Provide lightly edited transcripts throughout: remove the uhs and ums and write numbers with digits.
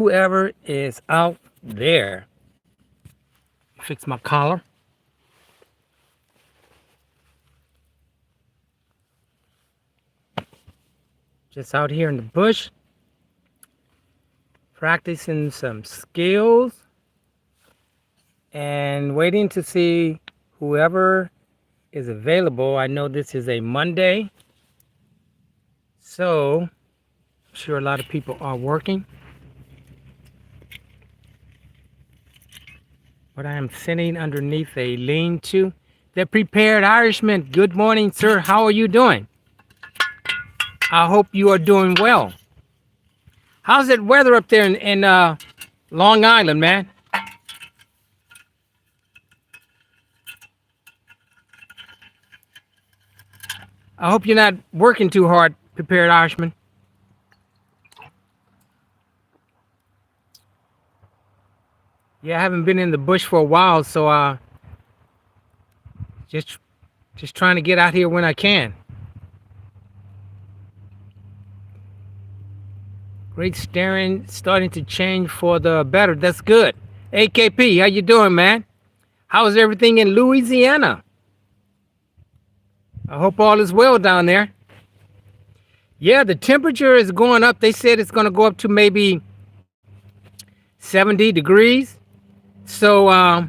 whoever is out there. Fix my collar. Just out here in the bush, practicing some skills and waiting to see whoever is available. I know this is a Monday, so I'm sure a lot of people are working. But I am sitting underneath a lean-to. The Prepared Irishman, good morning, sir. How are you doing? I hope you are doing well. How's that weather up there in Long Island, man? I hope you're not working too hard, Prepared Irishman. Yeah, I haven't been in the bush for a while, so just trying to get out here when I can. Great staring, starting to change for the better. That's good. AKP, how you doing, man? How's everything in Louisiana? I hope all is well down there. Yeah, the temperature is going up. They said it's going to go up to maybe 70 degrees. So, I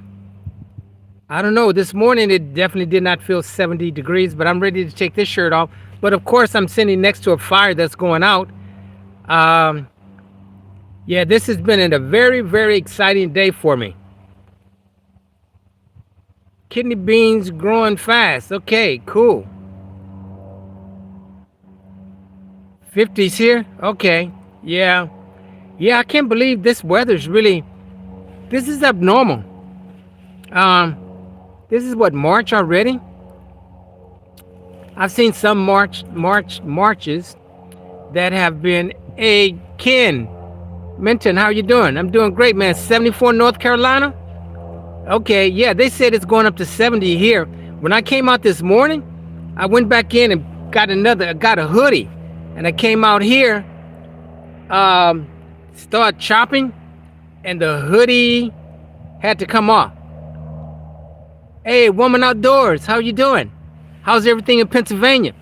don't know. This morning, it definitely did not feel 70 degrees, but I'm ready to take this shirt off. But of course, I'm sitting next to a fire that's going out. Yeah, this has been a very, very exciting day for me. Kidney beans growing fast. Okay, cool. 50s here. Okay. Yeah. Yeah, I can't believe this weather's really, this is abnormal. This is what, March already? I've seen some marches that have been a Ken Minton. How you doing? I'm doing great, man. 74 North Carolina. Okay, yeah, they said it's going up to 70 here. When I came out this morning, I went back in and got a hoodie, and I came out here, start chopping, and the hoodie had to come off. Hey, Woman Outdoors, how you doing? How's everything in Pennsylvania?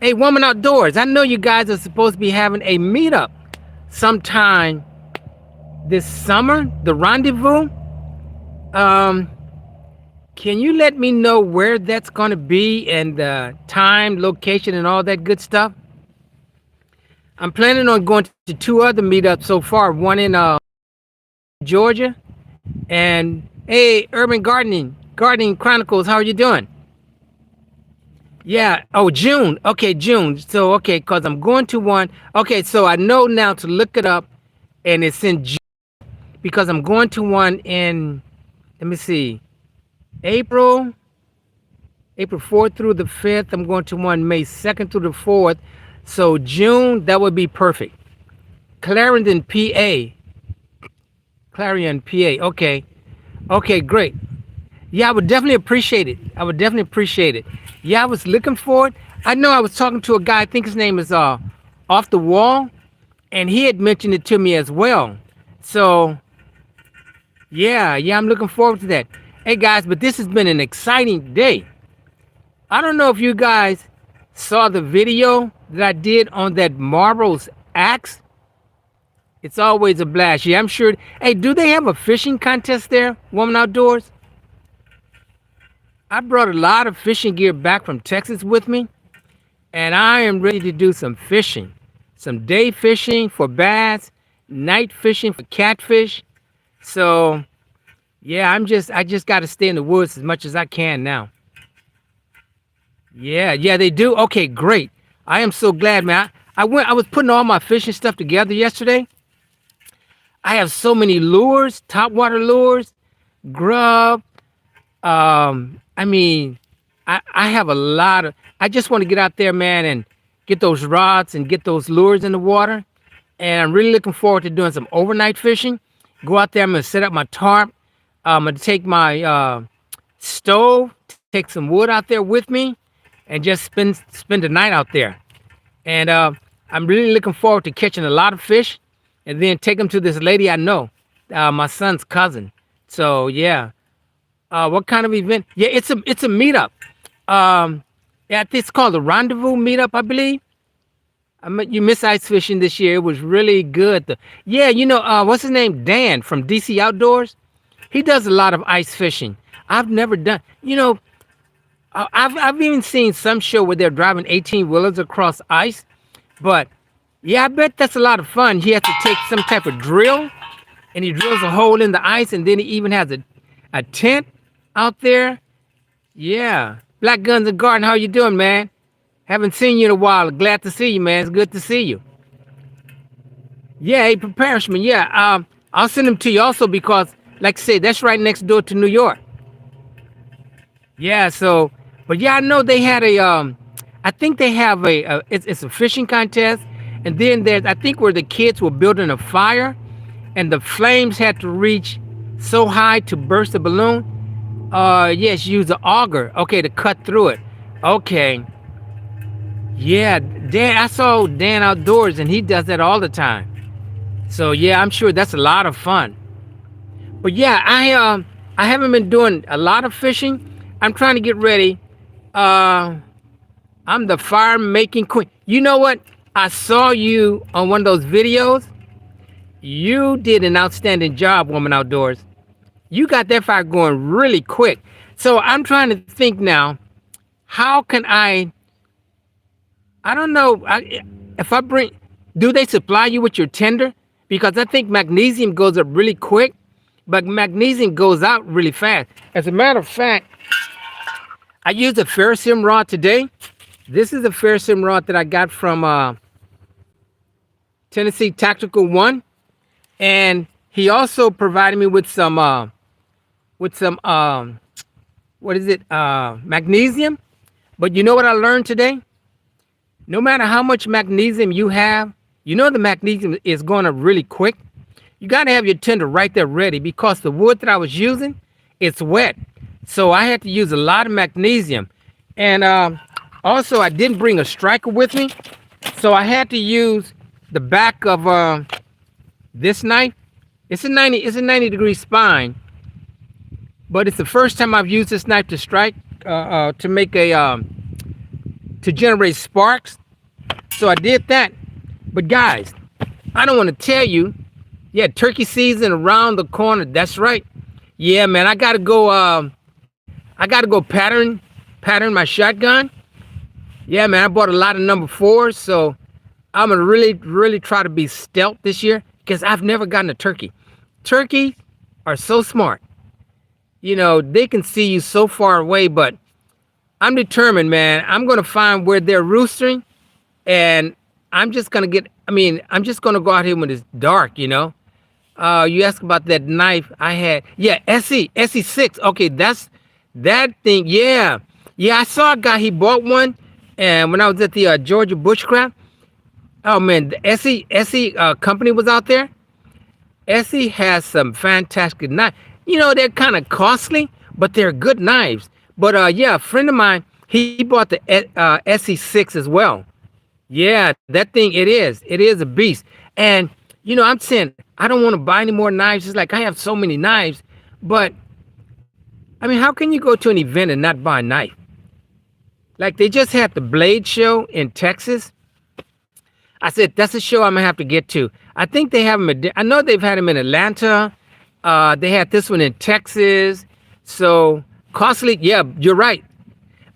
Hey, Woman Outdoors, I know you guys are supposed to be having a meetup sometime this summer, the rendezvous. Can you let me know where that's going to be and the time, location, and all that good stuff? I'm planning on going to 2 other meetups so far, one in Georgia, and hey, Urban Gardening Chronicles, how are you doing? Yeah. Oh, June. Okay, June. So, okay, because I'm going to one. Okay, so I know now to look it up, and it's in June because I'm going to one in, let me see, April 4th through the 5th. I'm going to one May 2nd through the 4th. So, June, that would be perfect. Clarendon, PA. Clarion, PA. Okay. Okay, great. Yeah, I would definitely appreciate it. Yeah, I was looking for it. I know I was talking to a guy, I think his name is Off the Wall, and he had mentioned it to me as well. So, yeah, I'm looking forward to that. Hey, guys, but this has been an exciting day. I don't know if you guys saw the video that I did on that marbles axe. It's always a blast. Yeah, I'm sure. Hey, do they have a fishing contest there, Woman Outdoors? I brought a lot of fishing gear back from Texas with me, and I am ready to do some fishing. Some day fishing for bass, night fishing for catfish. So, yeah, I just got to stay in the woods as much as I can now. Yeah, they do. Okay, great. I am so glad, man. I was putting all my fishing stuff together yesterday. I have so many lures, topwater lures, grub. I mean, I have a lot of, I just want to get out there, man, and get those rods and get those lures in the water. And I'm really looking forward to doing some overnight fishing. Go out there, I'm going to set up my tarp. I'm going to take my stove, take some wood out there with me, and just spend the night out there. And I'm really looking forward to catching a lot of fish and then take them to this lady I know, my son's cousin. So yeah, what kind of event? Yeah, it's a meetup. Yeah, I think it's called the Rendezvous Meetup, I believe. You missed ice fishing this year. It was really good. Yeah, what's his name? Dan from DC Outdoors. He does a lot of ice fishing. I've never done. I've even seen some show where they're driving 18 wheelers across ice. But yeah, I bet that's a lot of fun. He has to take some type of drill, and he drills a hole in the ice, and then he even has a tent out there. Yeah, Black Guns and Garden. How you doing, man? Haven't seen you in a while. Glad to see you, man. It's good to see you. Yeah, he prepares me. Yeah, I'll send them to you also because, like I say, that's right next door to New York. Yeah. So, but yeah, I know they had I think they have it's a fishing contest, and then there's I think where the kids were building a fire, and the flames had to reach so high to burst the balloon. Yes, use an auger. Okay, to cut through it. Okay. Yeah, Dan. I saw Dan outdoors, and he does that all the time. So yeah, I'm sure that's a lot of fun. But yeah, I haven't been doing a lot of fishing. I'm trying to get ready. Uh, I'm the fire making queen. You know what? I saw you on one of those videos. You did an outstanding job, Woman Outdoors. You got that fire going really quick. So I'm trying to think now. How can I don't know. If I bring, do they supply you with your tinder? Because I think magnesium goes up really quick, but magnesium goes out really fast. As a matter of fact, I used a ferrocerium rod today. This is a ferrocerium rod that I got from Tennessee Tactical One, and he also provided me with some what is it? Magnesium. But you know what I learned today? No matter how much magnesium you have, the magnesium is going up really quick. You got to have your tinder right there ready because the wood that I was using, it's wet. So I had to use a lot of magnesium. And also, I didn't bring a striker with me. So I had to use the back of this knife. It's a 90-degree spine. But it's the first time I've used this knife to strike, to make to generate sparks. So I did that. But guys, I don't want to tell you, yeah, turkey season around the corner. That's right. Yeah, man, I gotta go. Pattern my shotgun. Yeah, man, I bought a lot of number 4s, so I'm gonna really try to be stealth this year because I've never gotten a turkey. Turkeys are so smart. They can see you so far away, but I'm determined, man. I'm gonna find where they're roosting, and I'm just gonna go out here when it's dark. You asked about that knife I had. Yeah, SE6. Okay, that's that thing. Yeah, I saw a guy. He bought one, and when I was at the Georgia Bushcraft. Oh man, the SE company was out there. SE has some fantastic knives. They're kind of costly, but they're good knives. But yeah, a friend of mine, he bought the SE6 as well. Yeah, that thing, it is a beast. And I'm saying I don't want to buy any more knives. It's like I have so many knives, but I mean, how can you go to an event and not buy a knife? Like they just had the Blade show in Texas. I said that's a show I'm gonna have to get to. I think they have them. I know they've had them in Atlanta. They had this one in Texas. So costly. Yeah, you're right.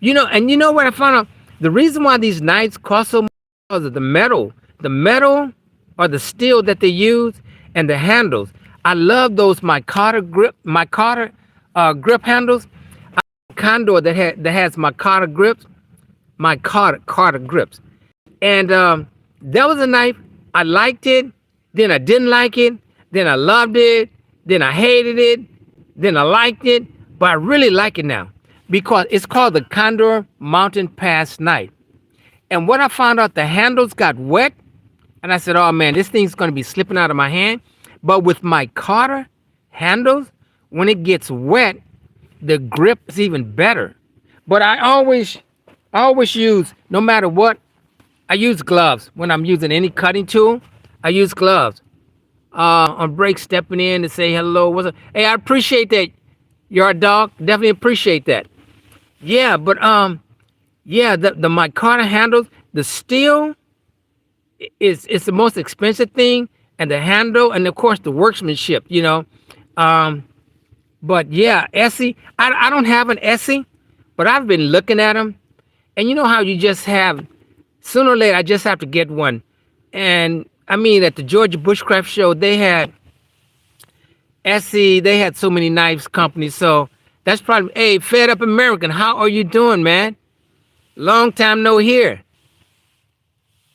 And you know what I found out? The reason why these knives cost so much is because of the metal or the steel that they use and the handles. I love those micarta grip handles. I have a Condor that has micarta grips, micarta grips, and that was a knife. I liked it, then I didn't like it, then I loved it, then I hated it, then I liked it, but I really like it now because it's called the Condor Mountain Pass knife. And what I found out, the handles got wet, and I said, oh man, this thing's going to be slipping out of my hand. But with my Carter handles, when it gets wet, the grip is even better. But I always use, no matter what, I use gloves. When I'm using any cutting tool, I use gloves. on break stepping in to say hello. What's up? Hey, I appreciate that. You're a dog. Definitely appreciate that. Yeah, but yeah, the micarta handles, the steel is the most expensive thing, and the handle, and of course the workmanship. Um, but yeah, Essie, I don't have an Essie, but I've been looking at them, and you know how you just have sooner or later I just have to get one, and I mean at the Georgia Bushcraft Show they had Essie, they had so many knives companies, so that's probably hey Fed Up American, how are you doing, man? Long time no hear.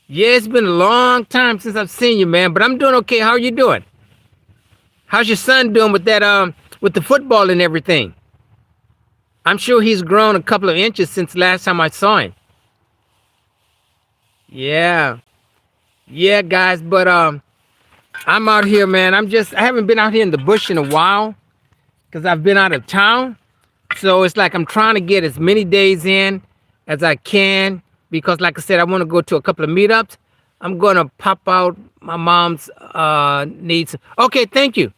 Yeah, it's been a long time since I've seen you, man, but I'm doing okay. How are you doing? How's your son doing with that with the football and everything? I'm sure he's grown a couple of inches since last time I saw him. Yeah. Yeah, guys, but I'm out here, man. I haven't been out here in the bush in a while cuz I've been out of town. So it's like I'm trying to get as many days in as I can because, like I said, I want to go to a couple of meetups. I'm going to pop out my mom's needs. Okay, thank you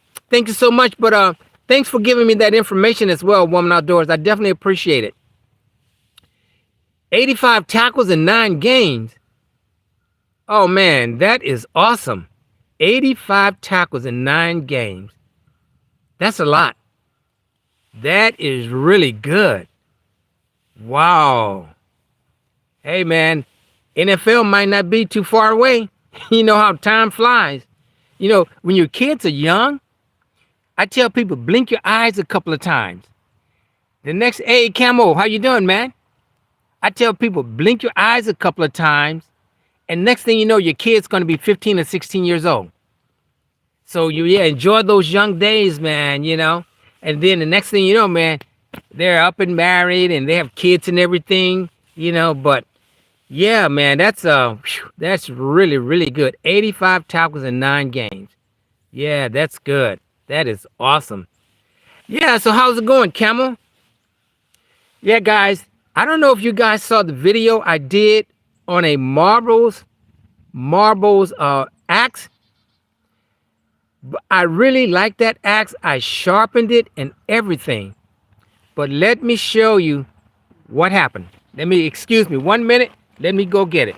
so much. But thanks for giving me that information as well, Woman Outdoors. I definitely appreciate it. 85 tackles in 9 games. Oh man, that is awesome. 85 tackles in 9 games. That's a lot. That is really good. Wow. Hey man, NFL might not be too far away. You know how time flies. When your kids are young, I tell people blink your eyes a couple of times. The next, hey Camo, how you doing, man? I tell people blink your eyes a couple of times, and next thing you know, your kid's gonna be 15 or 16 years old. So yeah, enjoy those young days, man. And then the next thing you know, man, they're up and married and they have kids and everything. But yeah, man, that's really, really good. 85 tackles in 9 games. Yeah, that's good. That is awesome. Yeah, so how's it going, Camel? Yeah, guys, I don't know if you guys saw the video I did on a marbles axe. But I really like that axe. I sharpened it and everything. But let me show you what happened. Excuse me 1 minute. Let me go get it.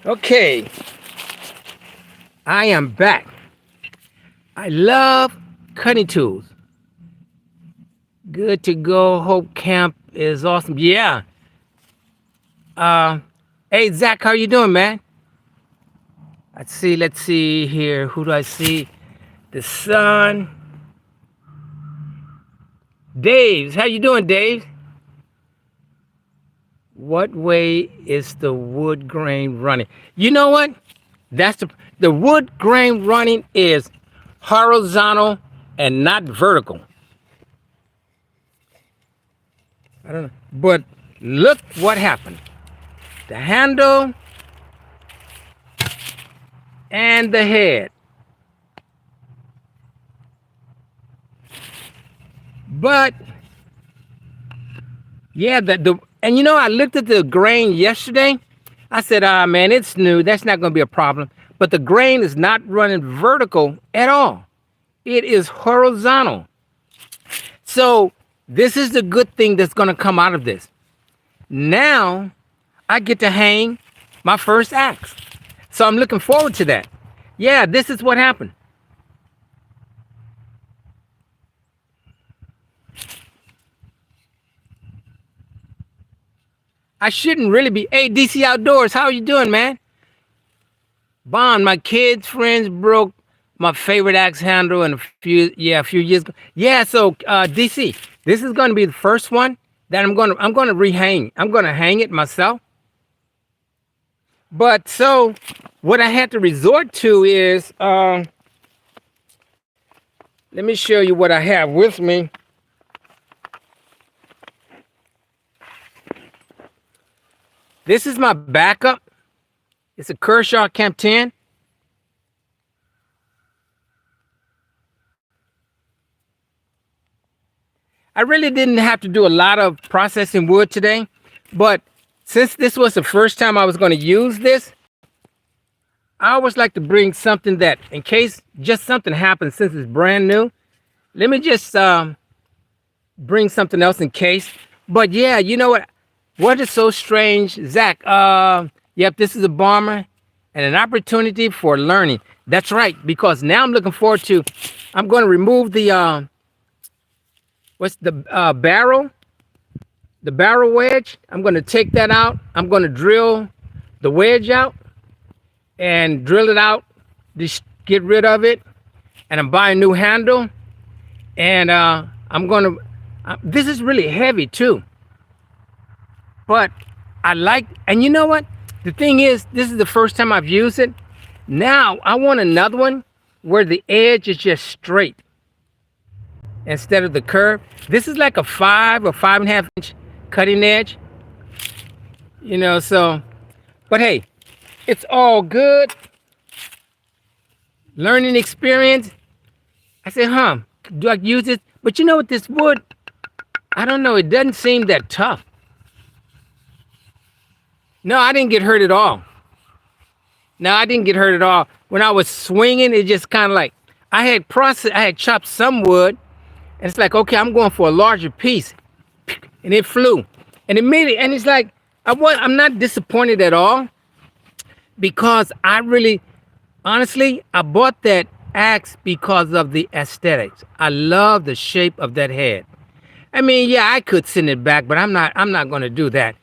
Okay, I am back. I love cutting tools. Good to go. Hope camp is awesome. Yeah. Hey Zach, how you doing, man? Let's see here. Who do I see? The son. Dave, how you doing, Dave? What way is the wood grain running? You know what? That's the wood grain running is horizontal and not vertical. I don't know. But look what happened. The handle and the head. But yeah, and I looked at the grain yesterday. I said, man, it's new. That's not going to be a problem. But the grain is not running vertical at all. It is horizontal. So this is the good thing that's going to come out of this. Now I get to hang my first axe. So I'm looking forward to that. Yeah, this is what happened. I shouldn't really be. Hey, DC Outdoors, how are you doing, man? Bond, my kids' friends broke my favorite axe handle in a few years ago. Yeah, so DC, this is going to be the first one that I'm going to rehang. I'm going to hang it myself. But so what I had to resort to is let me show you what I have with me. This is my backup. It's a Kershaw Camp 10. I really didn't have to do a lot of processing wood today, but since this was the first time I was going to use this, I always like to bring something that, in case just something happens since it's brand new, let me just bring something else in case. But yeah, you know what? What is so strange, Zach? Yep, this is a bomber and an opportunity for learning. That's right, because now I'm looking forward to. I'm going to remove the what's the barrel wedge. I'm going to take that out. I'm going to drill the wedge out and drill it out. Just get rid of it, and I'm buying a new handle. And I'm going to. This is really heavy too. But I like, and you know what? The thing is, this is the first time I've used it. Now I want another one where the edge is just straight instead of the curve. This is like a 5 or 5.5 inch cutting edge. You know, so, but hey, it's all good. Learning experience. I said, do I use it? But you know what, this wood, I don't know, it doesn't seem that tough. No, I didn't get hurt at all. No, I didn't get hurt at all. When I was swinging, it just kind of like, I had chopped some wood, and it's like, okay, I'm going for a larger piece. And it flew. And immediately, and it's like, I'm not disappointed at all, because I really, honestly, I bought that axe because of the aesthetics. I love the shape of that head. I mean, yeah, I could send it back, but I'm not going to do that.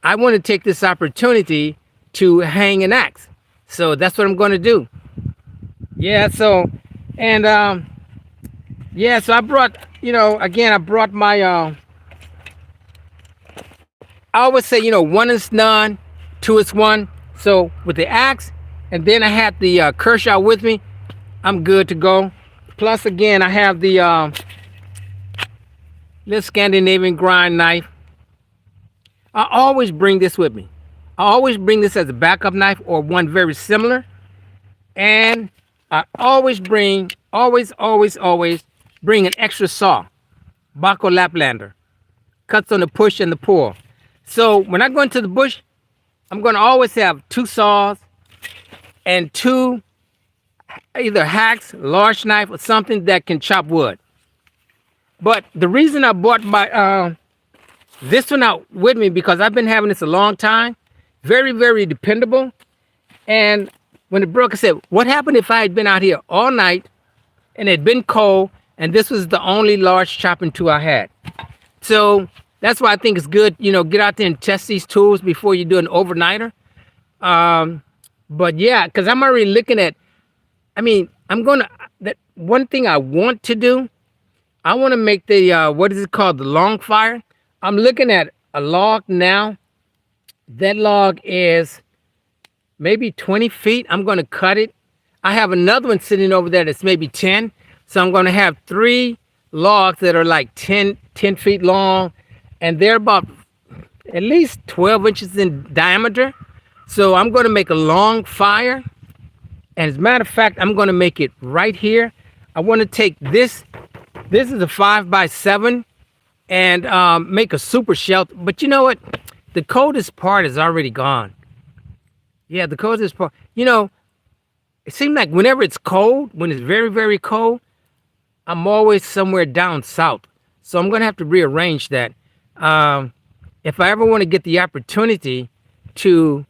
I want to take this opportunity to hang an axe. So that's what I'm going to do. Yeah, so, and, yeah, so I brought, again, I brought my, I always say, one is none, two is one. So with the axe, and then I had the Kershaw with me, I'm good to go. Plus, again, I have the little Scandinavian grind knife. I always bring this with me. I always bring this as a backup knife or one very similar. And I always bring, always bring an extra saw. Bako Laplander. Cuts on the push and the pull. So when I go into the bush, I'm going to always have 2 saws and 2 either hacks, large knife, or something that can chop wood. But the reason I bought my this one out with me, because I've been having this a long time, very, very dependable. And when it broke, I said, what happened if I had been out here all night and it had been cold and this was the only large chopping tool I had? So that's why I think it's good, get out there and test these tools before you do an overnighter. But yeah, because I'm already looking at, that one thing I want to do, I want to make the, what is it called? The long fire. I'm looking at a log now. That log is maybe 20 feet. I'm going to cut it. I have another one sitting over there that's maybe 10. So I'm going to have 3 logs that are like 10 feet long. And they're about at least 12 inches in diameter. So I'm going to make a long fire. And as a matter of fact, I'm going to make it right here. I want to take this. This is a 5x7 and make a super shelter. But you know what? The coldest part is already gone. Yeah, the coldest part. It seems like whenever it's cold, when it's very, very cold, I'm always somewhere down south. So I'm going to have to rearrange that. If I ever want to get the opportunity to,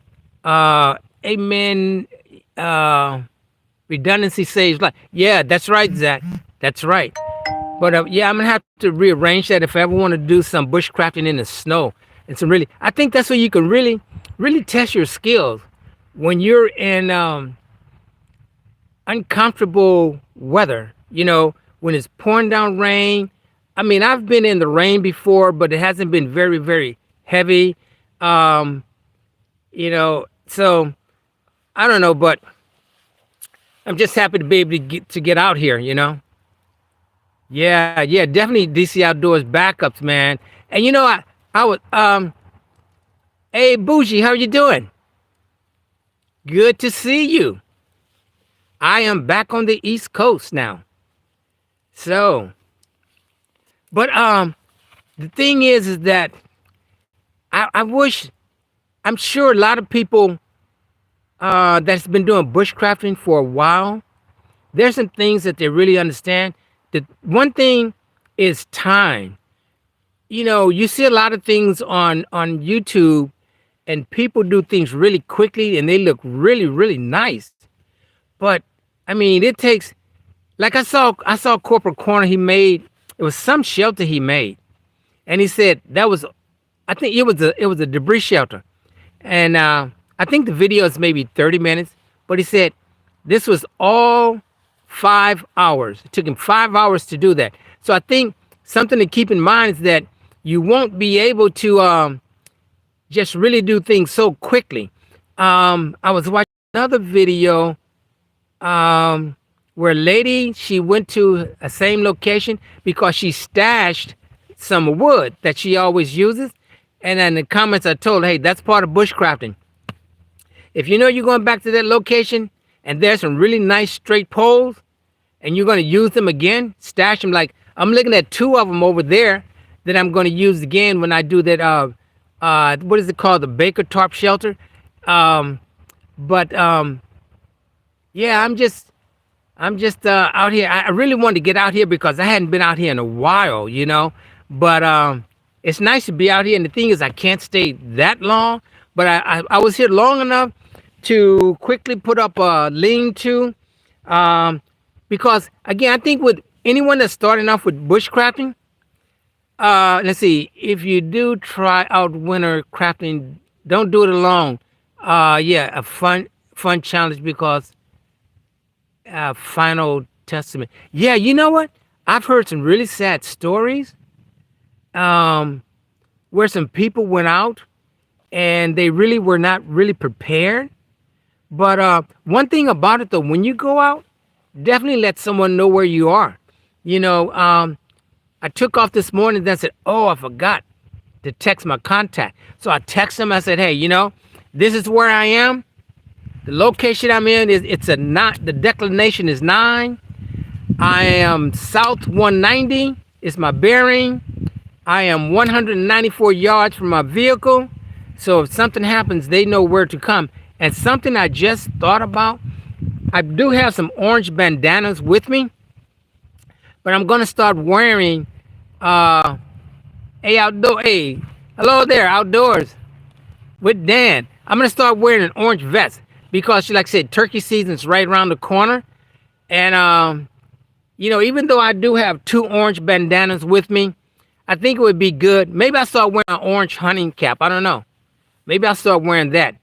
redundancy saves life. Yeah, that's right, Zach. That's right. But yeah, I'm going to have to rearrange that if I ever want to do some bushcrafting in the snow. And I think that's where you can really, really test your skills when you're in uncomfortable weather, when it's pouring down rain. I mean, I've been in the rain before, but it hasn't been very, very heavy. So I don't know, but I'm just happy to be able to get out here, Yeah, definitely DC Outdoors backups, man. And I was, hey, Bougie, how you doing? Good to see you. I am back on the East Coast now. So, but the thing is that I wish I'm sure a lot of people that's been doing bushcrafting for a while. There's some things that they really understand. The one thing is time. You know, you see a lot of things on YouTube, and people do things really quickly, and they look really nice. But I mean, it takes like I saw Corporate Corner. He made it was some shelter he made, and he said that was I think it was a debris shelter, and I think the video is maybe 30 minutes. But he said this was all 5 hours. It took him 5 hours to do that. So I think something to keep in mind is that you won't be able to just really do things so quickly. I was watching another video where a lady she went to a same location because she stashed some wood that she always uses. And in the comments, I told her, hey, that's part of bushcrafting. If you know you're going back to that location and there's some really nice straight poles and you're going to use them again, stash them. Like I'm looking at two of them over there that I'm going to use again when I do that. What is it called? The Baker tarp shelter. But yeah, I'm just out here. I really wanted to get out here because I hadn't been out here in a while, you know. But it's nice to be out here. And the thing is, I can't stay that long. But I was here long enough to quickly put up a lean-to. Because, again, I think with anyone that's starting off with bushcrafting, let's see, if you do try out winter crafting, don't do it alone. Yeah, a fun challenge because final testament. Yeah, you know what? I've heard some really sad stories where some people went out and they really were not really prepared. But one thing about it though, when you go out, definitely let someone know where you are. You know, I took off this morning and said, oh, I forgot to text my contact. So I texted him. I said, hey, you know, this is where I am. The location I'm in it's a not the declination is 9. I am south 190 is my bearing. I am 194 yards from my vehicle. So if something happens, they know where to come. And something I just thought about, I do have some orange bandanas with me, but I'm gonna start wearing hey, hello there, outdoors with Dan. I'm gonna start wearing an orange vest because, like I said, turkey season's right around the corner. And you know, even though I do have 2 orange bandanas with me, I think it would be good. Maybe I start wearing an orange hunting cap. I don't know. Maybe I'll start wearing that.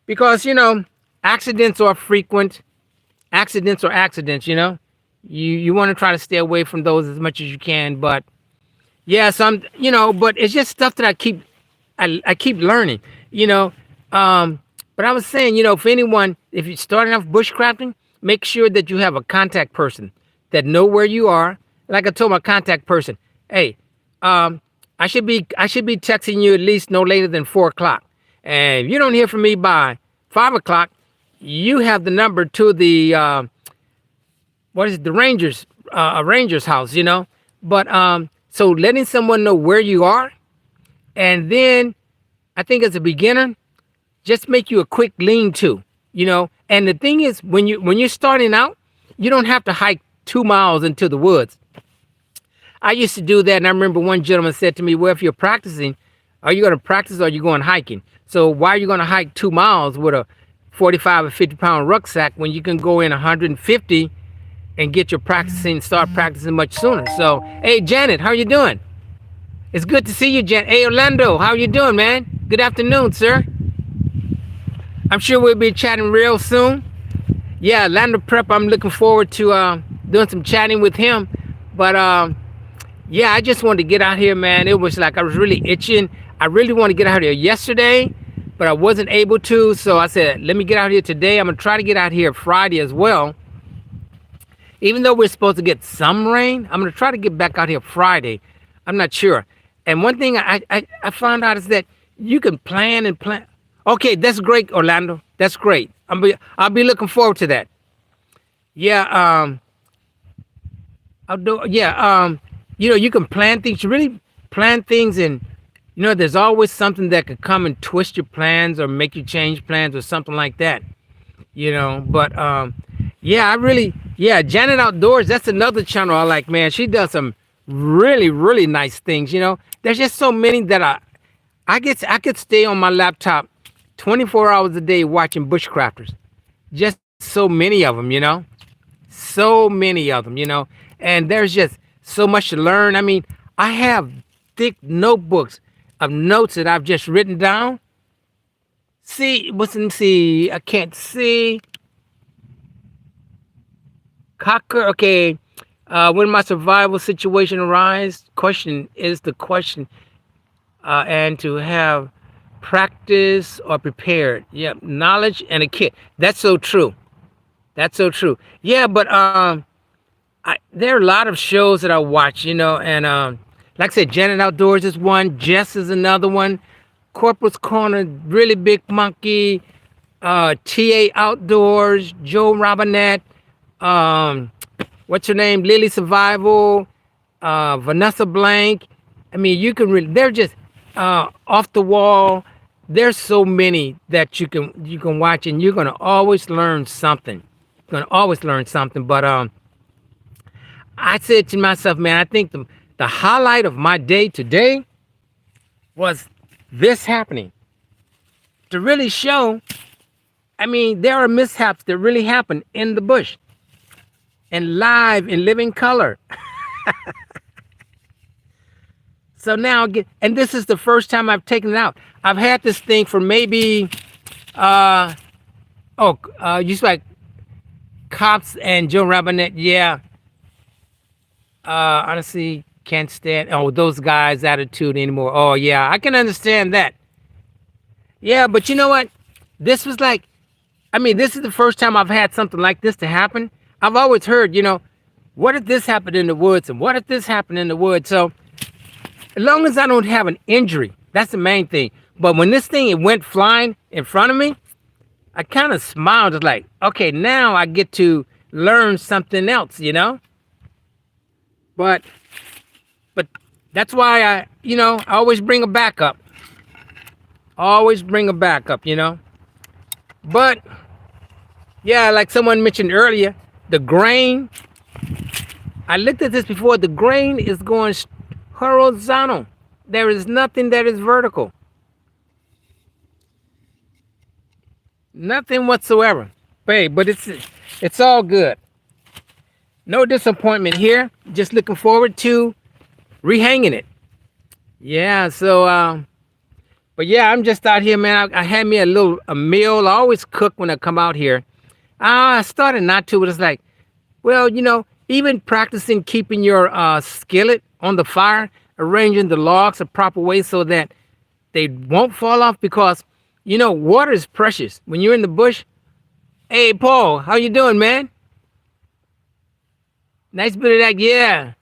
Because, you know, accidents are frequent. Accidents are accidents, you know. You want to try to stay away from those as much as you can. But yeah, some, you know, but it's just stuff that I keep learning, you know. But I was saying, you know, if you're starting off bushcrafting, make sure that you have a contact person that know where you are. Like I told my contact person, hey, I should be texting you at least no later than 4 o'clock. And if you don't hear from me by 5 o'clock, you have the number to the the Rangers house, you know. But so letting someone know where you are, and then I think as a beginner, just make you a quick lean-to, you know. And the thing is, when you're starting out, you don't have to hike 2 miles into the woods. I used to do that, and I remember one gentleman said to me, well, if you're practicing, are you going to practice or are you going hiking? So why are you going to hike 2 miles with a 45 or 50-pound rucksack when you can go in 150 and get your start practicing much sooner? So, hey, Janet, how are you doing? It's good to see you, Janet. Hey, Orlando, how are you doing, man? Good afternoon, sir. I'm sure we'll be chatting real soon. Yeah, Orlando Prep, I'm looking forward to doing some chatting with him. But yeah, I just wanted to get out here, man. It was like I was really itching. I really wanted to get out here yesterday, but I wasn't able to. So I said, let me get out here today. I'm going to try to get out here Friday as well. Even though we're supposed to get some rain, I'm going to try to get back out here Friday. I'm not sure. And one thing I found out is that you can plan and plan. Okay, that's great, Orlando. That's great. I'll be looking forward to that. Yeah, I'll do. Yeah, you can plan things. You really plan things, and there's always something that could come and twist your plans or make you change plans or something like that. But yeah, yeah, Janet Outdoors. That's another channel I like. Man, she does some really nice things. There's just so many that I could stay on my laptop 24 hours a day watching bushcrafters. Just so many of them, so many of them, and there's just so much to learn. I mean, I have thick notebooks of notes that I've just written down. See, I can't see. Cocker, okay. When my survival situation arise, question is the question, and to have practice or prepared. Yep, knowledge and a kit. That's so true. That's so true. Yeah, but there are a lot of shows that I watch, and like I said, Janet Outdoors is one. Jess is another one. Corporal's Corner, Really Big Monkey, TA Outdoors, Joe Robinette, um, what's her name, Lily Survival, Vanessa Blank. I mean, you can really, they're just off the wall. There's so many that you can watch, and you're gonna always learn something. You're gonna always learn something. But I said to myself, man, I think the highlight of my day today was this happening to really show. I mean, there are mishaps that really happen in the bush and live in living color. So now, and this is the first time I've taken it out. I've had this thing for maybe, you like Cops and Joe Robinette. Yeah, honestly, can't stand those guys' attitude anymore. Oh yeah, I can understand that. Yeah, but you know what? This was like, I mean, this is the first time I've had something like this to happen. I've always heard, what if this happened in the woods, and what if this happened in the woods? So as long as I don't have an injury, that's the main thing. But when this thing it went flying in front of me, I kind of smiled. It's like, okay, now I get to learn something else. But but that's why I always bring a backup. Always bring a backup. But yeah, like someone mentioned earlier, the grain. I looked at this before. The grain is going horizontal. There is nothing that is vertical. Nothing whatsoever. But it's all good. No disappointment here. Just looking forward to rehanging it. Yeah, so but yeah, I'm just out here, man. I had me a meal. I always cook when I come out here. I started not to, but it's like, well, even practicing keeping your skillet on the fire, arranging the logs a proper way so that they won't fall off, because water is precious when you're in the bush. Hey, Paul, how you doing, man? Nice bit of that, yeah.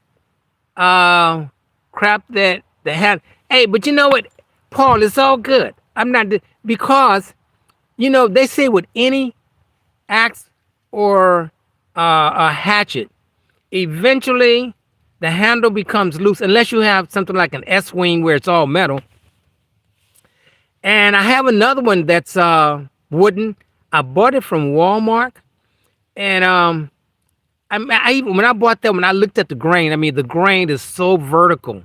Crap that the had. Hey, but you know what, Paul, it's all good. I'm not because they say with any axe or a hatchet, eventually the handle becomes loose unless you have something like an S-wing where it's all metal. And I have another one that's wooden. I bought it from Walmart, and I even when I bought that, when I looked at the grain, I mean the grain is so vertical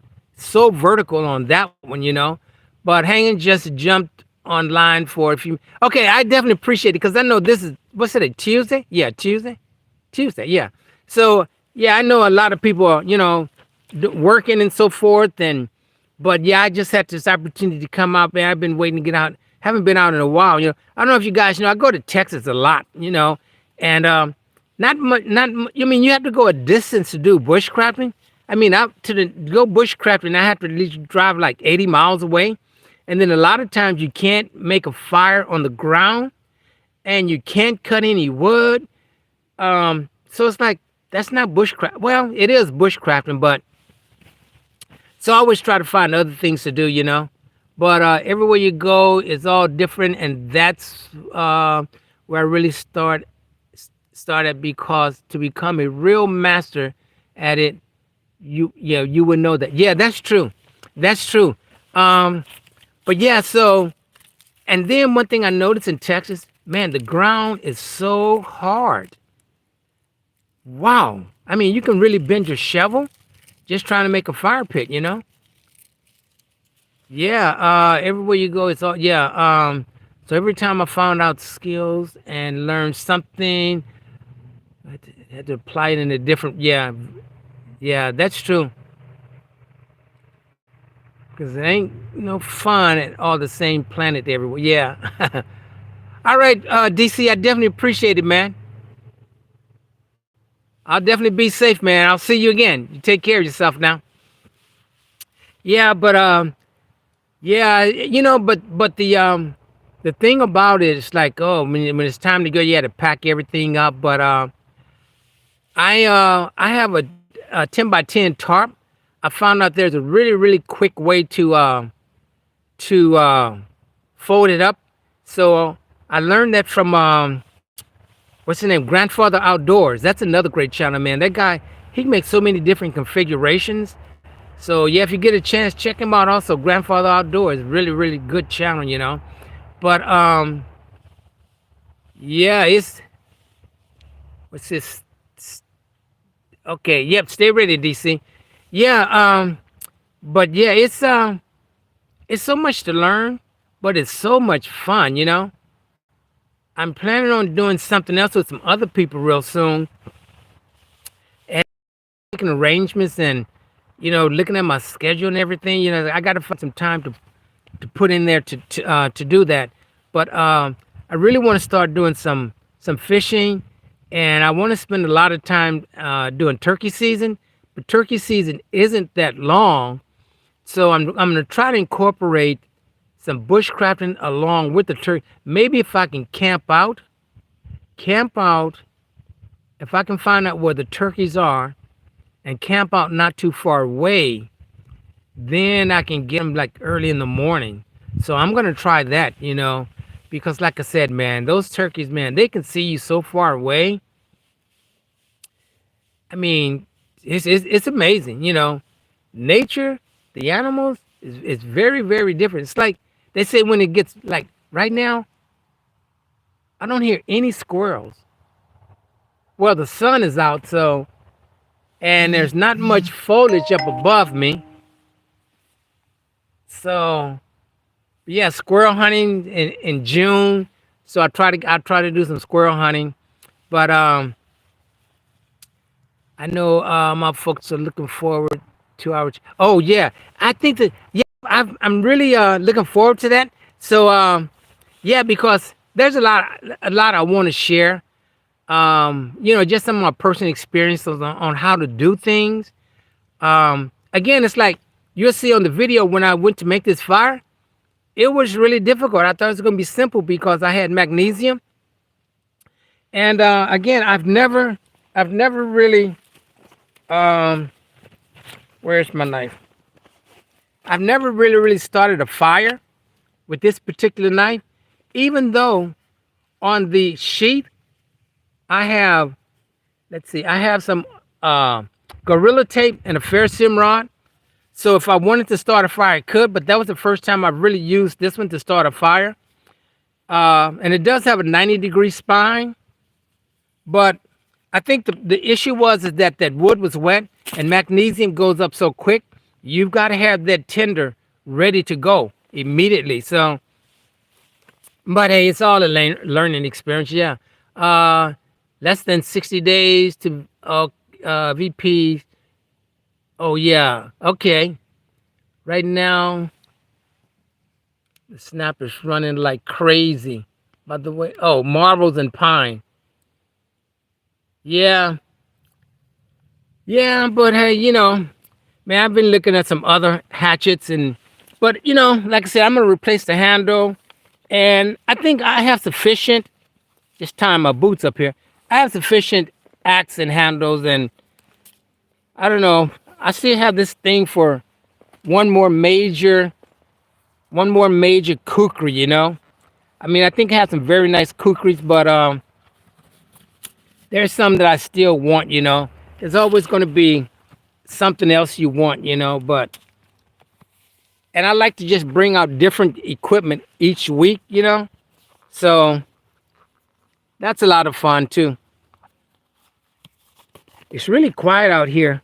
on that one. But Hanging just jumped online for a few. Okay, I definitely appreciate it because I know this is what's it, Tuesday? Yeah, Tuesday. Yeah. So yeah, I know a lot of people are working and so forth, but yeah, I just had this opportunity to come out, man. I've been waiting to get out. Haven't been out in a while. I don't know if you guys know. I go to Texas a lot. And not much. I mean, you have to go a distance to do bushcrafting. I mean, out to go bushcrafting, I have to at least drive like 80 miles away, and then a lot of times you can't make a fire on the ground, and you can't cut any wood. So it's like that's not bushcraft. Well, it is bushcrafting, but so I always try to find other things to do. But everywhere you go, it's all different, and that's where I really started because to become a real master at it, you would know that. Yeah, that's true. That's true. Um, but yeah, so and then one thing I noticed in Texas, man, the ground is so hard. Wow. I mean, you can really bend your shovel just trying to make a fire pit, you know? Yeah, everywhere you go, it's all yeah. So every time I found out skills and learned something, I had to apply it in a different. Yeah, yeah, that's true. Cause it ain't no fun at all the same planet everywhere. Yeah. All right, DC, I definitely appreciate it, man. I'll definitely be safe, man. I'll see you again. You take care of yourself now. Yeah, but yeah, but the thing about it is like, oh, when it's time to go, you had to pack everything up. But I have a 10 by 10 tarp. I found out there's a really quick way to fold it up. So I learned that from what's his name, Grandfather Outdoors. That's another great channel, man. That guy, he makes so many different configurations. So yeah, if you get a chance, check him out. Also, Grandfather Outdoors, really good channel. But yeah, it's what's this? Okay, yep, stay ready, DC. Yeah, but yeah, it's so much to learn, but it's so much fun. I'm planning on doing something else with some other people real soon, and making arrangements and looking at my schedule and everything. I got to find some time to put in there to do that. But I really want to start doing some fishing, and I want to spend a lot of time doing turkey season. But turkey season isn't that long, so I'm gonna try to incorporate some bushcrafting along with the turkey. Maybe if I can camp out. If I can find out where the turkeys are and camp out not too far away, then I can get them like early in the morning. So I'm gonna try that, because like I said, man, those turkeys, man, they can see you so far away. I mean, it's amazing. Nature, the animals is very different. It's like they say when it gets like right now, I don't hear any squirrels. Well, the sun is out, so and there's not much foliage up above me. So yeah, squirrel hunting in June. So I try to do some squirrel hunting, but I know my folks are looking forward to our. Oh yeah, I think that yeah, I'm really looking forward to that. So yeah, because there's a lot I want to share. Just some of my personal experiences on how to do things. Again, it's like you'll see on the video when I went to make this fire. It was really difficult. I thought it was going to be simple because I had magnesium, and again, I've never really. Um, where's my knife? I've never really started a fire with this particular knife, even though on the sheath I have. Let's see, I have some Gorilla Tape and a ferrocerium rod. So if I wanted to start a fire, I could, but that was the first time I've really used this one to start a fire. And it does have a 90-degree spine, but I think the issue was is that wood was wet and magnesium goes up so quick. You've got to have that tinder ready to go immediately. So, but hey, it's all a learning experience. Yeah. Uh, Less than 60 days to VP. Oh yeah. Okay. Right now, the snap is running like crazy. By the way, oh, marbles and pine. Yeah, yeah, but hey, man, I've been looking at some other hatchets but like I said, I'm gonna replace the handle, and I think I have sufficient. Just tying my boots up here. I have sufficient axe and handles, and I don't know. I still have this thing for one more major one more major kukri, you know. I mean, I think I have some very nice kukris, but there's some that I still want, you know. There's always going to be something else you want, you know, but and I like to just bring out different equipment each week, you know. So that's a lot of fun too. It's really quiet out here.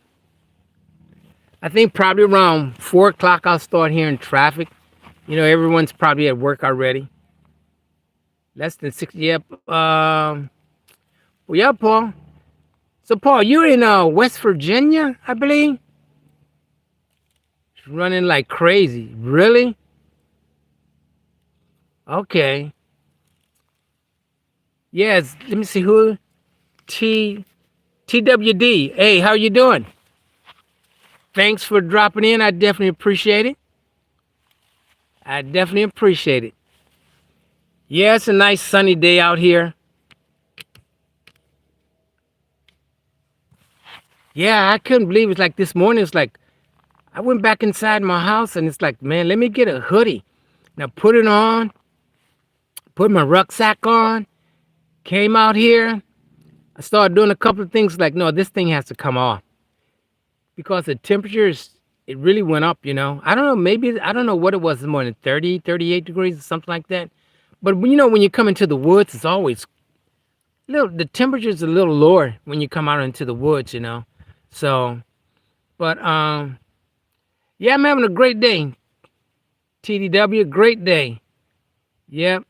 I think probably around 4 o'clock I'll start hearing traffic. You know, everyone's probably at work already. Less than 60. Yep. Well, yeah, Paul. So, Paul, you're in West Virginia, I believe. It's running like crazy. Really? Okay. Yes. Let me see who. T TWD. Hey, how you doing? Thanks for dropping in. I definitely appreciate it. I definitely appreciate it. Yeah, it's a nice sunny day out here. Yeah, I couldn't believe it's like this morning. It's like I went back inside my house and it's like, man, let me get a hoodie. Now put it on, put my rucksack on, came out here. I started doing a couple of things like, no, this thing has to come off because the temperatures, it really went up, you know. I don't know, maybe, I don't know what it was this morning, 30, 38 degrees or something like that. But you know, when you come into the woods, it's always the temperature's a little lower when you come out into the woods, you know. So, but yeah, I'm having a great day. TDW, great day. Yep.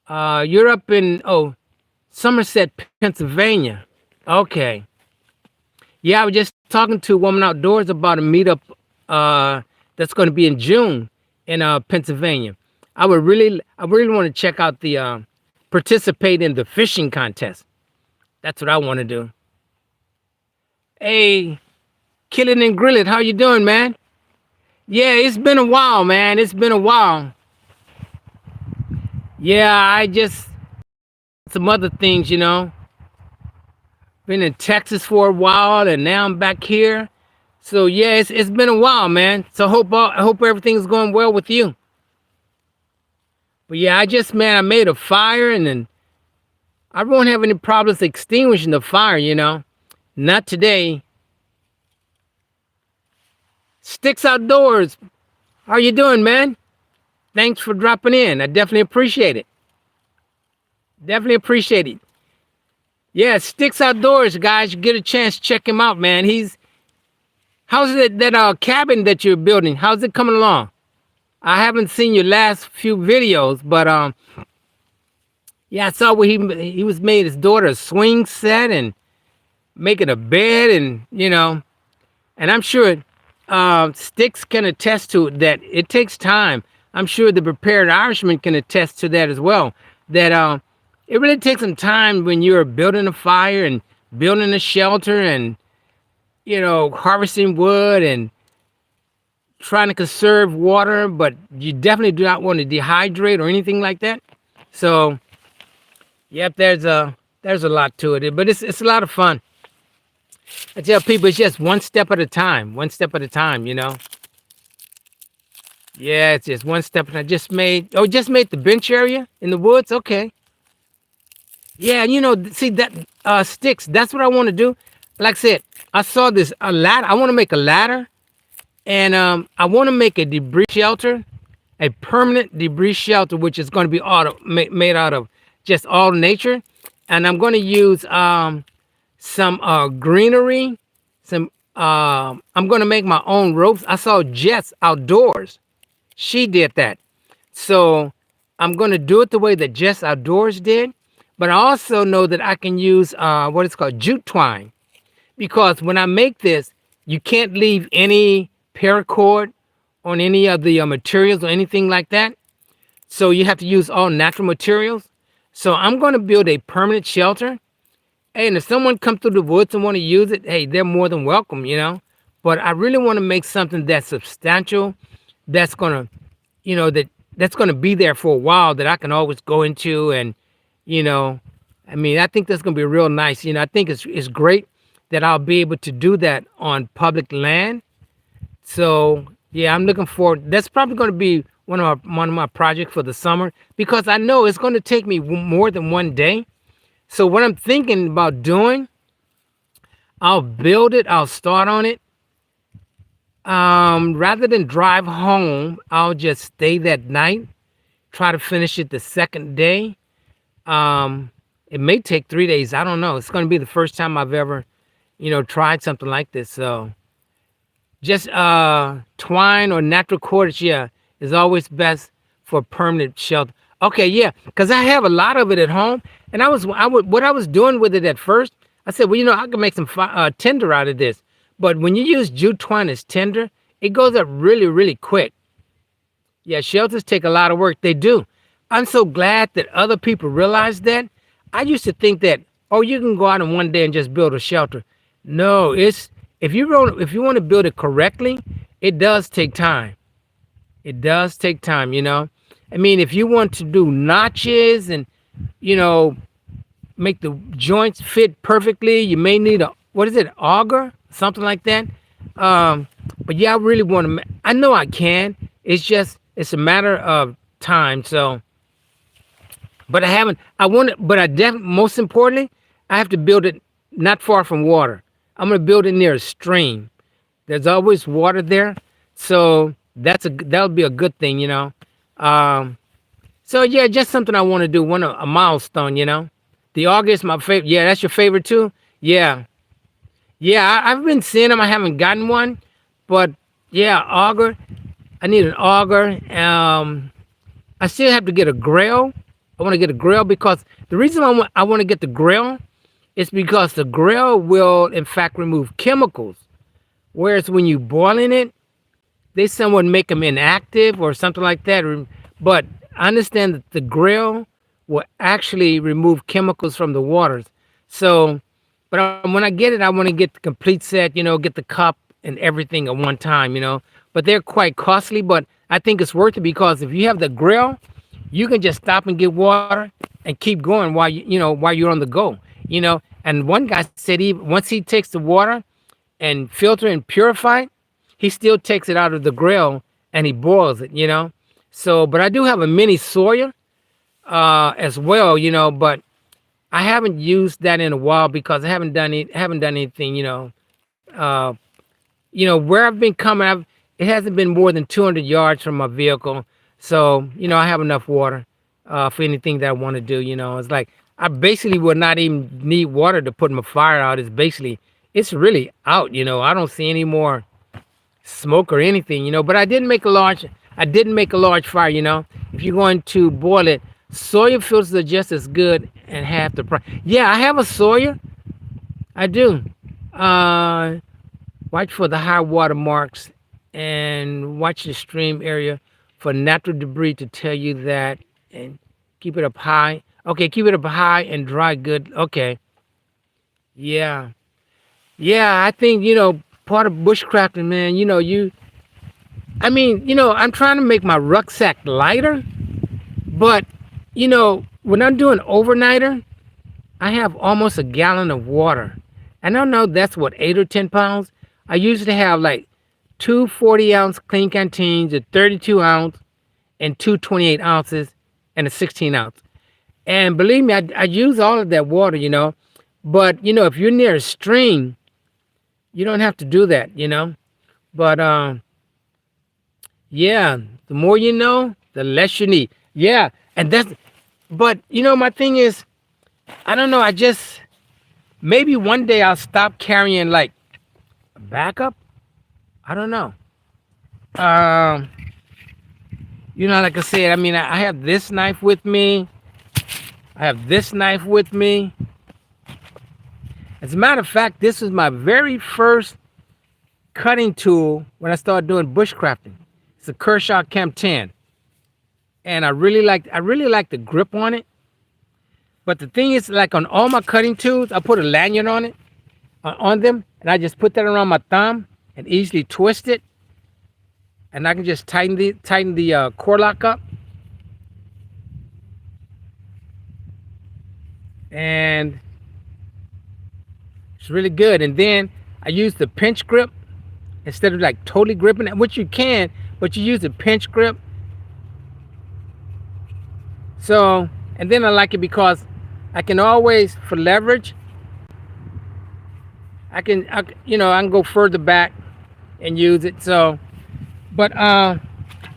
You're up in Somerset, Pennsylvania. Okay. Yeah, I was just talking to a woman outdoors about a meetup that's going to be in June in Pennsylvania. I really want to check out the participate in the fishing contest. That's what I want to do. Hey, Kill It and Grill It, how you doing, man? Yeah, it's been a while, man. It's been a while. Yeah, I just some other things, you know. Been in Texas for a while, and now I'm back here. So yeah, it's been a while, man. So I hope everything's going well with you. But yeah, I made a fire, and then I won't have any problems extinguishing the fire, you know. Not today. Sticks Outdoors, how you doing, man? Thanks for dropping in. I definitely appreciate it. Definitely appreciate it. Yeah, Sticks Outdoors, guys. You get a chance, check him out, man. How's that cabin that you're building? How's it coming along? I haven't seen your last few videos, but yeah, I saw where he was made his daughter a swing set and making a bed, and you know, and I'm sure Sticks can attest to it, that it takes time. I'm sure the prepared Irishman can attest to that as well. That it really takes some time when you're building a fire and building a shelter and, you know, harvesting wood and trying to conserve water, but you definitely do not want to dehydrate or anything like that. So, yep, there's a lot to it, but it's a lot of fun. I tell people it's just one step at a time, you know. Yeah, it's just one step. And I just made the bench area in the woods. Okay. Yeah, you know, see that Sticks. That's what I want to do. Like I said, I saw this a ladder. I want to make a ladder, and I want to make a debris shelter, a permanent debris shelter, which is going to be made out of just all nature, and I'm going to use some greenery. I'm going to make my own ropes. I saw Jess Outdoors. She did that. So I'm going to do it the way that Jess Outdoors did. But I also know that I can use what is called jute twine. Because when I make this, you can't leave any paracord on any of the materials or anything like that. So you have to use all natural materials. So I'm going to build a permanent shelter. Hey, and if someone comes through the woods and want to use it, hey, they're more than welcome, you know. But I really want to make something that's substantial, that's going to, you know, that's going to be there for a while, that I can always go into. And, you know, I mean, I think that's going to be real nice. You know, I think it's great that I'll be able to do that on public land. So, yeah, I'm looking forward. That's probably going to be one of my projects for the summer because I know it's going to take me more than one day. So what I'm thinking about doing, I'll build it. I'll start on it. Rather than drive home, I'll just stay that night. Try to finish it the second day. Um, it may take 3 days. I don't know. It's going to be the first time I've ever, tried something like this. So just twine or natural cordage, yeah, is always best for permanent shelter. Okay, yeah, because I have a lot of it at home, and what I was doing with it at first. I said, well, I can make some tinder out of this. But when you use jute twine as tinder, it goes up really, really quick. Yeah, shelters take a lot of work. They do. I'm so glad that other people realize that. I used to think that, oh, you can go out in one day and just build a shelter. No, it's if you want to build it correctly, it does take time. It does take time. I mean, if you want to do notches and, you know, make the joints fit perfectly, you may need a, what is it, auger? Something like that. Um, but yeah, I really want to, I know I can. It's a matter of time. So, but I haven't, I want to, but I definitely, most importantly, I have to build it not far from water. I'm going to build it near a stream. There's always water there. So that'll be a good thing. Um, so yeah, just something I want to do, a milestone. The August, my favorite. Yeah, that's your favorite too? Yeah. Yeah, I've been seeing them. I haven't gotten one, but yeah, auger. I need an auger. I still have to get a grill. I want to get a grill because the reason I want to get the grill is because the grill will, in fact, remove chemicals. Whereas when you boiling it, they somewhat make them inactive or something like that. But I understand that the grill will actually remove chemicals from the waters. So, but when I get it, I want to get the complete set, get the cup and everything at one time. But they're quite costly, but I think it's worth it because if you have the grill, you can just stop and get water and keep going while you're on the go. And one guy said once he takes the water and filter and purify it, he still takes it out of the grill and he boils it. So, but I do have a mini Sawyer as well, but I haven't used that in a while because I haven't done anything, uh, where I've been coming, it hasn't been more than 200 yards from my vehicle. So, I have enough water for anything that I want to do. It's like I basically would not even need water to put my fire out. It's really out. I don't see any more smoke or anything. But I didn't make a large fire. If you're going to boil it, Sawyer filters are just as good and half the price. Yeah, I have a Sawyer. I do. Uh, Watch for the high water marks and watch the stream area for natural debris to tell you that and keep it up high. Okay, keep it up high and dry good. Okay. Yeah. Yeah, I think, part of bushcrafting, man, I'm trying to make my rucksack lighter, but, when I'm doing overnighter, I have almost a gallon of water. And I don't know that's what, 8 or 10 pounds. I usually have like two 40-ounce clean canteens, a 32-ounce, and two 28 ounces, and a 16 ounce. And believe me, I use all of that water. But if you're near a stream, you don't have to do that. But yeah, the more you know, the less you need. Yeah, and but my thing is, I don't know. Maybe one day I'll stop carrying like a backup. I don't know. Um, like I said, I have this knife with me. I have this knife with me. As a matter of fact, this is my very first cutting tool when I started doing bushcrafting. It's a Kershaw Chem 10. And I really like the grip on it. But the thing is, like on all my cutting tools, I put a lanyard on them, and I just put that around my thumb and easily twist it. And I can just tighten the core lock up. And it's really good. And then I use the pinch grip instead of like totally gripping it, which you can, but you use the pinch grip So, and then I like it because I can always, for leverage, I can go further back and use it. So, but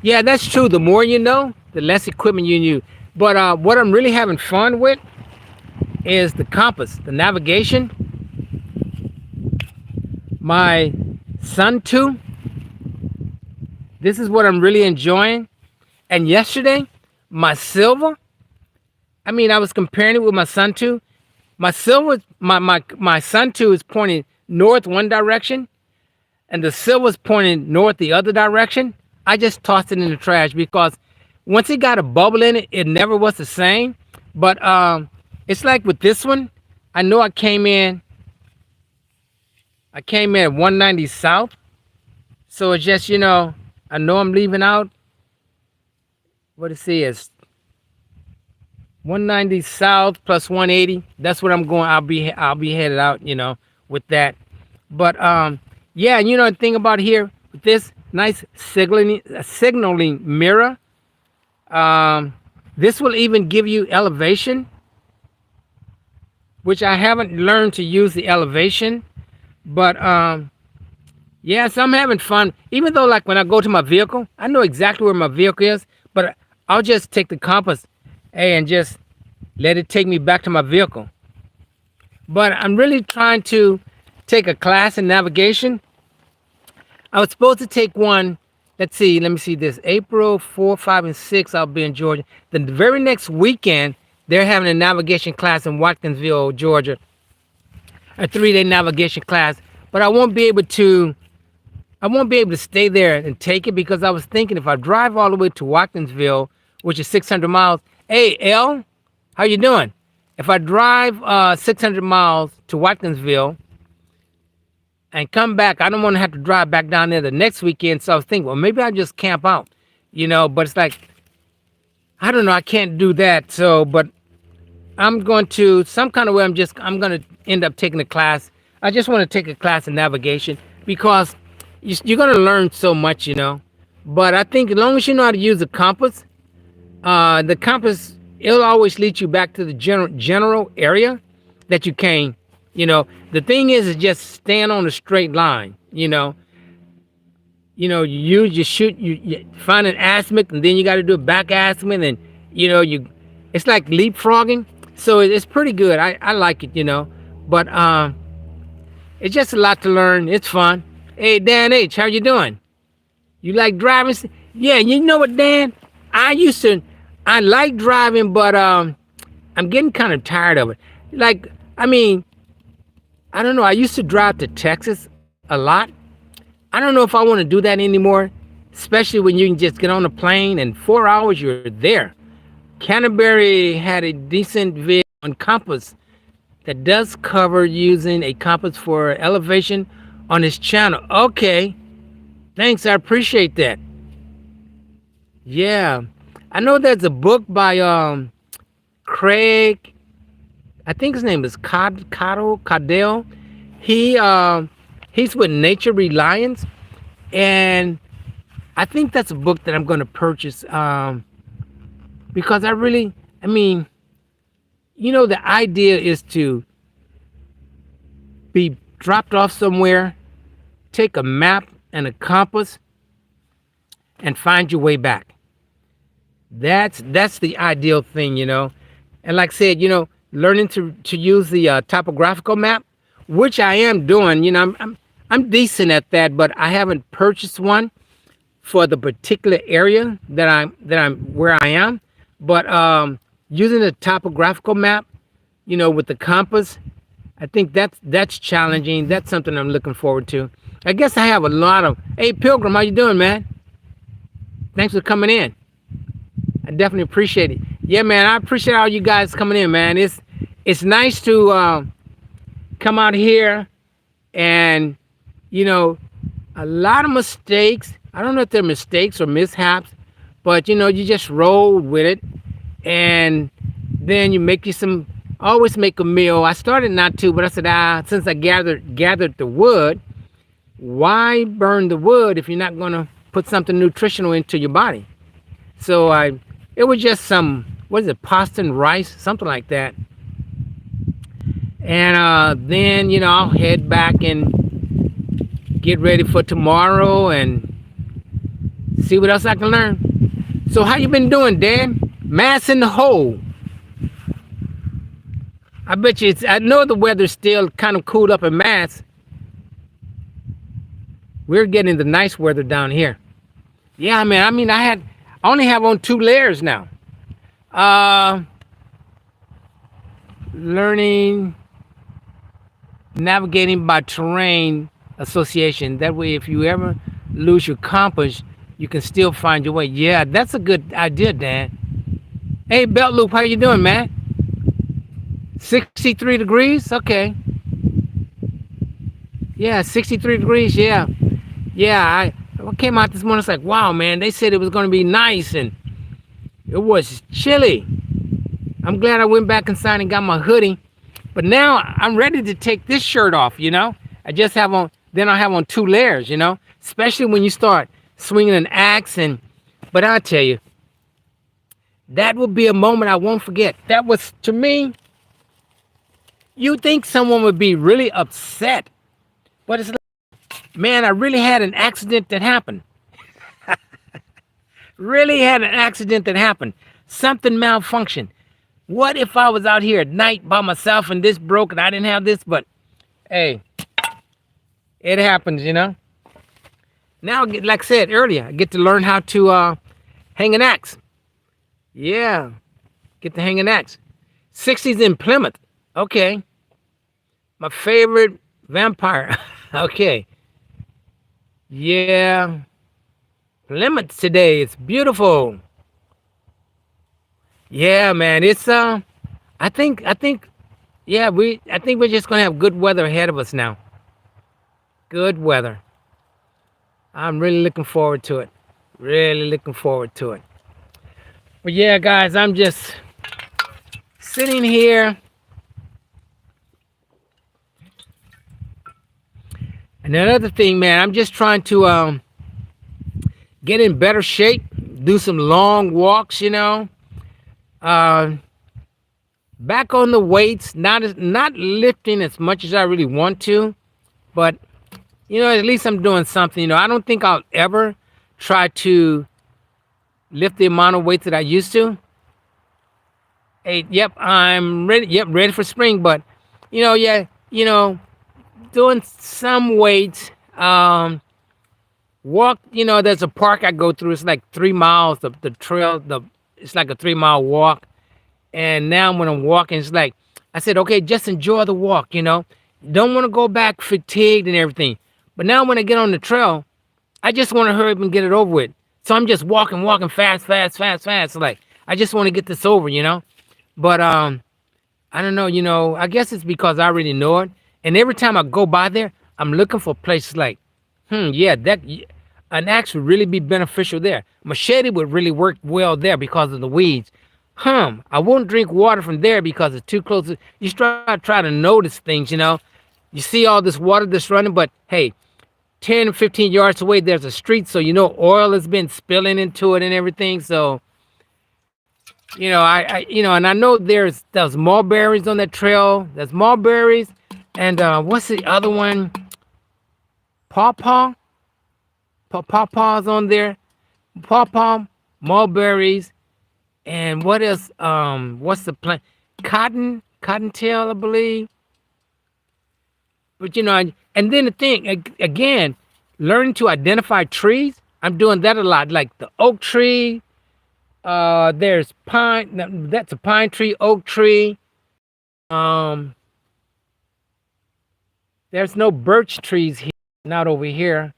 yeah, that's true. The more you know, the less equipment you use. But what I'm really having fun with is the compass, the navigation, my Sun 2. This is what I'm really enjoying. And yesterday, my silver, I mean, I was comparing it with my Sun 2. My silver, my Sun 2 is pointing north one direction, and the silver's pointing north the other direction. I just tossed it in the trash because once it got a bubble in it, it never was the same. But it's like with this one, I know I came in at 190 south. So it's just, I know I'm leaving out what it says 190 south plus 180. That's what I'm going. I'll be headed out, with that. But yeah, the thing about here with this nice signaling mirror, this will even give you elevation, which I haven't learned to use the elevation. But yeah, so I'm having fun. Even though, like, when I go to my vehicle, I know exactly where my vehicle is, but I'll just take the compass, and just let it take me back to my vehicle. But I'm really trying to take a class in navigation. I was supposed to take one. Let's see. Let me see this. April 4, 5, and 6, I'll be in Georgia. The very next weekend, they're having a navigation class in Watkinsville, Georgia. A 3-day navigation class. But I won't be able to stay there and take it because I was thinking if I drive all the way to Watkinsville, which is 600 miles. Hey, L, how you doing? If I drive 600 miles to Watkinsville and come back, I don't want to have to drive back down there the next weekend. So I was thinking, well, maybe I just camp out, but it's like, I don't know, I can't do that. So, but I'm going to, some kind of way, I'm going to end up taking a class. I just want to take a class in navigation because you're going to learn so much, But I think as long as you know how to use the compass, it'll always lead you back to the general area that you came. The thing is just stand on a straight line. You shoot, you find an azimuth, and then you got to do a back azimuth, and it's like leapfrogging. So it's pretty good. I like it, but it's just a lot to learn. It's fun. Hey, Dan H, how you doing? You like driving? Yeah, you know what, Dan? I like driving, but I'm getting kind of tired of it. Like, I mean, I don't know. I used to drive to Texas a lot. I don't know if I want to do that anymore, especially when you can just get on a plane and 4 hours you're there. Canterbury had a decent video on compass that does cover using a compass for elevation on his channel. Okay, thanks. I appreciate that. Yeah, I know there's a book by Craig. I think his name is Caddell. He's with Nature Reliance, and I think that's a book that I'm going to purchase because I mean, the idea is to be dropped off somewhere, take a map and a compass, and find your way back. That's the ideal thing, And like I said, learning to use the topographical map, which I am doing. I'm decent at that, but I haven't purchased one for the particular area that I'm where I am. But using the topographical map, with the compass, I think that's challenging. That's something I'm looking forward to. I guess I have a lot of. Hey, Pilgrim, how you doing, man? Thanks for coming in. I definitely appreciate it. Yeah, man, I appreciate all you guys coming in, man. It's nice to come out here and, a lot of mistakes. I don't know if they're mistakes or mishaps, but, you just roll with it. And then you make you always make a meal. I started not to, but I said, since I gathered the wood, why burn the wood if you're not going to put something nutritional into your body? So I It was just some, what is it, pasta and rice, something like that. And then I'll head back and get ready for tomorrow and see what else I can learn. So how you been doing, Dan? Mass in the hole. I bet you I know the weather's still kind of cooled up in Mass. We're getting the nice weather down here. Yeah, man. I only have on 2 layers now. Uh, Learning navigating by terrain association. That way, if you ever lose your compass, you can still find your way. Yeah, that's a good idea, Dan. Hey, Belt Loop, how you doing, man? 63 degrees. Okay. Yeah, 63 degrees. Yeah, yeah. I came out this morning. It's like, wow, man. They said it was going to be nice, and it was chilly. I'm glad I went back inside and got my hoodie. But now I'm ready to take this shirt off. I just have on. Then I have on 2 layers. Especially when you start swinging an axe. But I'll tell you, that will be a moment I won't forget. That was, to me, you think someone would be really upset, but it's like, man, I really had an accident that happened. Really had an accident that happened. Something malfunctioned. What if I was out here at night by myself and this broke and I didn't have this? But hey, it happens. Now, like I said earlier, I get to learn how to hang an axe. Yeah, get to hang an axe. 60s in Plymouth. Okay. My favorite vampire. Okay. Yeah. Plymouth today. It's beautiful. Yeah, man. It's I think yeah, I think we're just gonna have good weather ahead of us now. Good weather. I'm really looking forward to it. Really looking forward to it. But yeah, guys, I'm just sitting here. And another thing, man, I'm just trying to get in better shape, do some long walks. Uh, Back on the weights, not lifting as much as I really want to, but at least I'm doing something. I don't think I'll ever try to lift the amount of weight that I used to. Hey, yep, I'm ready. Yep, ready for spring. But yeah, doing some weights. Walk. There's a park I go through. It's like 3 miles. The trail. It's like a 3 mile walk. And now when I'm walking, it's like I said, okay, just enjoy the walk. Don't want to go back fatigued and everything. But now when I get on the trail, I just want to hurry up and get it over with. So I'm just walking fast, fast, fast, fast. Like I just want to get this over. But I don't know. I guess it's because I already know it. And every time I go by there, I'm looking for places like, yeah, that an axe would really be beneficial there. Machete would really work well there because of the weeds. I won't drink water from there because it's too close. You try to notice things. You see all this water that's running, but hey, 10, 15 yards away, there's a street, so oil has been spilling into it and everything. So, and I know there's mulberries on that trail. There's mulberries, and what's the other one? Pawpaw, pawpaws on there. Pawpaw, mulberries, and what else? What's the plant? Cottontail, I believe. But and then the thing again, learning to identify trees. I'm doing that a lot, like the oak tree. There's pine. That's a pine tree, oak tree. Um, there's no birch trees here, not over here.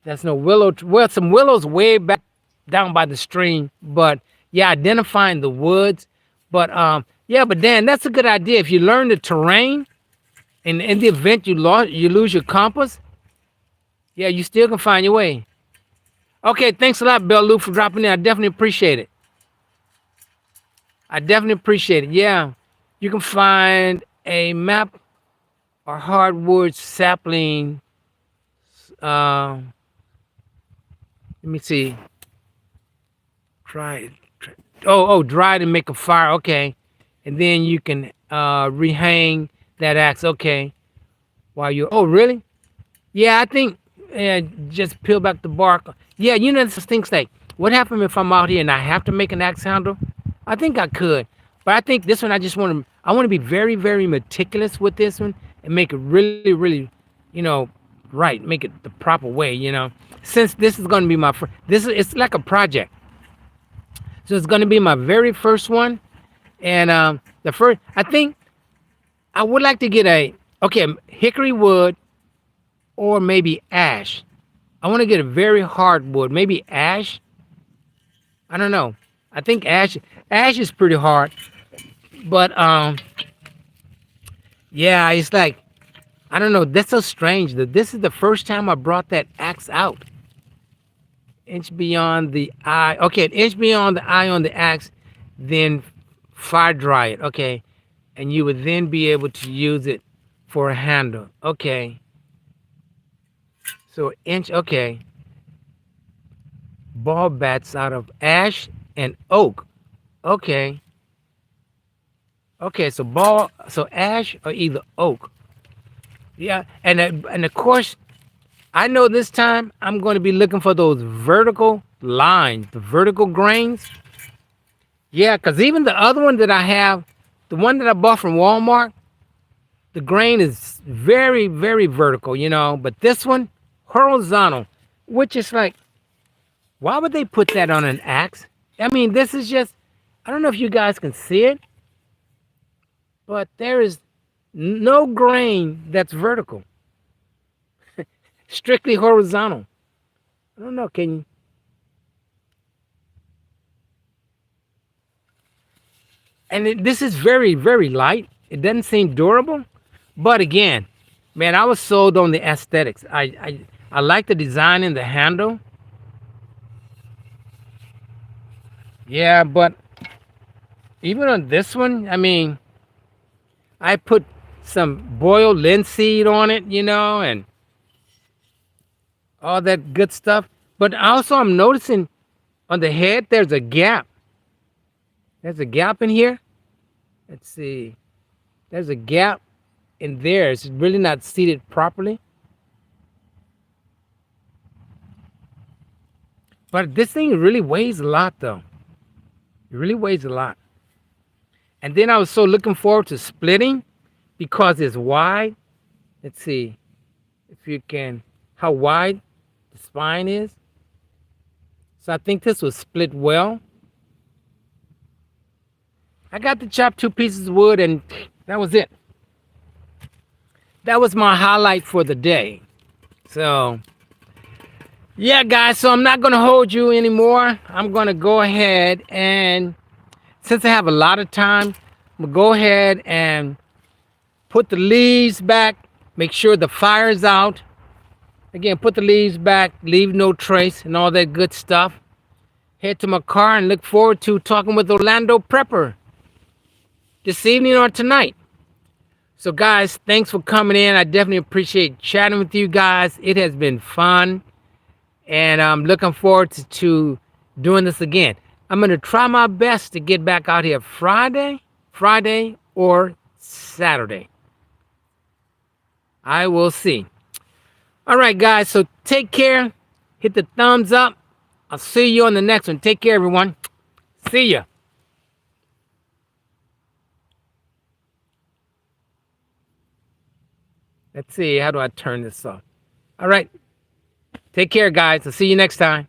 There's no willow. Well, some willows way back down by the stream, but yeah, identifying the woods. But yeah, but Dan, that's a good idea. If you learn the terrain, and in the event you lose your compass, yeah, you still can find your way. Okay, thanks a lot, Bell Lou, for dropping in. I definitely appreciate it. I definitely appreciate it. Yeah, you can find a map or hardwood sapling. Uh, Let me see. Dry. Oh, dry to make a fire. Okay, and then you can rehang that axe. Okay, while you. Oh, really? Yeah, I think. Just peel back the bark. Yeah, this things like what happened if I'm out here and I have to make an axe handle? I think I could, but I think this one I just want to. I want to be very, very meticulous with this one and make it really, really, you know, right. Make it the proper way. Since this is going to be this is it's like a project. So it's going to be my very first one, and the first I think I would like to get a hickory wood or maybe ash. I want to get a very hard wood, maybe ash. I don't know. I think ash is pretty hard, but yeah, it's like I don't know. That's so strange that this is the first time I brought that axe out. Inch beyond the eye. Okay, an inch beyond the eye on the axe, then fire dry it. Okay, and you would then be able to use it for a handle. Okay, so inch. Okay, ball bats out of ash and oak. Okay, okay. So ash or either oak. Yeah, and of course, I know this time I'm going to be looking for those vertical lines, the vertical grains. Yeah, because even the other one that I have, the one that I bought from Walmart, the grain is very, very vertical, but this one, horizontal, which is like, why would they put that on an axe? I mean, this is just, I don't know if you guys can see it, but there is no grain that's vertical, strictly horizontal. I don't know, can you? And this is very, very light. It doesn't seem durable. But again, man, I was sold on the aesthetics. I like the design in the handle. Yeah, but even on this one, I mean, I put some boiled linseed on it, and all that good stuff. But also, I'm noticing on the head, there's a gap. There's a gap in here. Let's see. There's a gap in there. It's really not seated properly. But this thing really weighs a lot, though. It really weighs a lot. And then I was so looking forward to splitting because it's wide. Let's see if you can, how wide the spine is. So I think this was split well. I got to chop 2 pieces of wood and that was it. That was my highlight for the day. So, yeah, guys, so I'm not going to hold you anymore. I'm going to go ahead and, since I have a lot of time, I'm going to go ahead and put the leaves back, make sure the fire's out. Again, put the leaves back, leave no trace, and all that good stuff. Head to my car and look forward to talking with Orlando Prepper this evening or tonight. So, guys, thanks for coming in. I definitely appreciate chatting with you guys. It has been fun, and I'm looking forward to doing this again. I'm going to try my best to get back out here Friday or Saturday. I will see. All right, guys, so take care. Hit the thumbs up. I'll see you on the next one. Take care, everyone. See ya. Let's see, how do I turn this off? All right. Take care, guys. I'll see you next time.